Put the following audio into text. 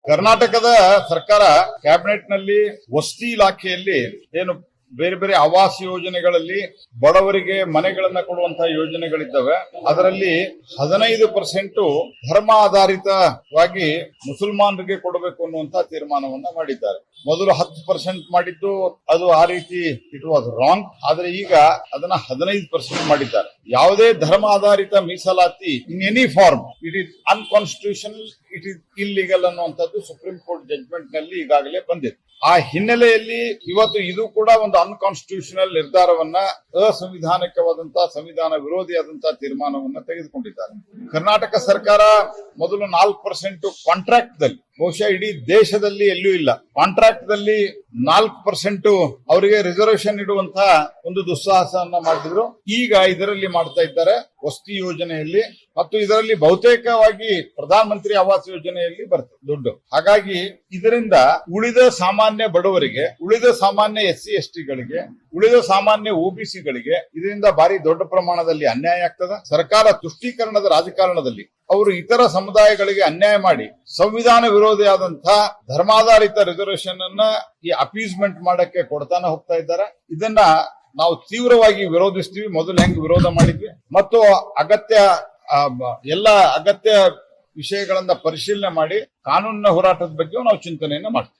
ಕರ್ನಾಟಕದ ಸರ್ಕಾರ ಕ್ಯಾಬಿನೆಟ್ ನಲ್ಲಿ ವಸತಿ ಇಲಾಖೆಯಲ್ಲಿ ಏನು ಬೇರೆ ಬೇರೆ ಆವಾಸ ಯೋಜನೆಗಳಲ್ಲಿ ಬಡವರಿಗೆ ಮನೆಗಳನ್ನ ಕೊಡುವಂತಹ ಯೋಜನೆಗಳಿದ್ದಾವೆ. ಅದರಲ್ಲಿ 15% ಧರ್ಮ ಆಧಾರಿತವಾಗಿ ಮುಸಲ್ಮಾನರಿಗೆ ಕೊಡಬೇಕು ಅನ್ನುವಂತ ತೀರ್ಮಾನವನ್ನ ಮಾಡಿದ್ದಾರೆ. ಮೊದಲು 10% ಮಾಡಿದ್ದು ಅದು ಆ ರೀತಿ ಇಟ್ ವಾಸ್ ರಾಂಗ್. ಆದ್ರೆ ಈಗ ಅದನ್ನ 15% ಮಾಡಿದ್ದಾರೆ. ಯಾವುದೇ ಧರ್ಮ ಆಧಾರಿತ ಮೀಸಲಾತಿ in any form it is unconstitutional, it is illegal ಅನ್ನುವಂಥದ್ದು ಸುಪ್ರೀಂ ಕೋರ್ಟ್ ಜಡ್ಜ್ಮೆಂಟ್ ನಲ್ಲಿ ಈಗಾಗಲೇ ಬಂದಿದೆ. ಆ ಹಿನ್ನೆಲೆಯಲ್ಲಿ ಇವತ್ತು ಇದು ಕೂಡ ಒಂದು ಅನ್ಕಾನ್ಸ್ಟಿಟ್ಯೂಷನಲ್ ನಿರ್ಧಾರವನ್ನ, ಅಸಂವಿಧಾನಿಕವಾದಂತಹ ಸಂವಿಧಾನ ವಿರೋಧಿಯಾದಂತಹ ತೀರ್ಮಾನವನ್ನ ತೆಗೆದುಕೊಂಡಿದ್ದಾರೆ. ಕರ್ನಾಟಕ ಸರ್ಕಾರ ಮೊದಲು 4% ಕಾಂಟ್ರಾಕ್ಟ್ ದಲ್ಲಿ, ಬಹುಶಃ ಇಡೀ ದೇಶದಲ್ಲಿ ಎಲ್ಲೂ ಇಲ್ಲ, ಕಾಂಟ್ರಾಕ್ಟ್ ದಲ್ಲಿ 4% ಅವರಿಗೆ ರಿಸರ್ವೇಶನ್ ಇಡುವಂತಹ ಒಂದು ದುಸ್ಸಾಹಸವನ್ನ ಮಾಡಿದ್ರು. ಈಗ ಇದರಲ್ಲಿ ಮಾಡ್ತಾ ಇದ್ದಾರೆ ವಸತಿ ಯೋಜನೆಯಲ್ಲಿ, ಮತ್ತು ಇದರಲ್ಲಿ ಬಹುತೇಕವಾಗಿ ಪ್ರಧಾನ ಮಂತ್ರಿ ಆವಾಸ್ ಯೋಜನೆಯಲ್ಲಿ ಬರ್ತದೆ ದುಡ್ಡು. ಹಾಗಾಗಿ ಇದರಿಂದ ಉಳಿದ ಸಾಮಾನ್ಯ ಬಡವರಿಗೆ, ಉಳಿದ ಸಾಮಾನ್ಯ SC ST ಗಳಿಗೆ, ಉಳಿದ ಸಾಮಾನ್ಯ OBC ಗಳಿಗೆ ಇದರಿಂದ ಭಾರಿ ದೊಡ್ಡ ಪ್ರಮಾಣದಲ್ಲಿ ಅನ್ಯಾಯ ಆಗ್ತದೆ. ಸರ್ಕಾರ ತುಷ್ಟೀಕರಣದ ರಾಜಕಾರಣದಲ್ಲಿ ಅವರು ಇತರ ಸಮುದಾಯಗಳಿಗೆ ಅನ್ಯಾಯ ಮಾಡಿ ಸಂವಿಧಾನ ವಿರೋಧಿಯಾದಂತಹ ಧರ್ಮಾಧಾರಿತ ರಿಸರ್ವೇಶನ್ ಅನ್ನ ಈ ಅಪೀಸ್ಮೆಂಟ್ ಮಾಡಕ್ಕೆ ಕೊಡ್ತಾನೆ ಹೋಗ್ತಾ ಇದ್ದಾರೆ. ಇದನ್ನ ನಾವು ತೀವ್ರವಾಗಿ ವಿರೋಧಿಸ್ತೀವಿ. ಮೊದಲು ಹೆಂಗ್ ವಿರೋಧ ಮಾಡಿದ್ವಿ, ಮತ್ತು ಎಲ್ಲ ಅಗತ್ಯ ವಿಷಯಗಳನ್ನ ಪರಿಶೀಲನೆ ಮಾಡಿ ಕಾನೂನಿನ ಹೋರಾಟದ ಬಗ್ಗೆ ನಾವು ಚಿಂತನೆಯನ್ನ ಮಾಡ್ತೀವಿ.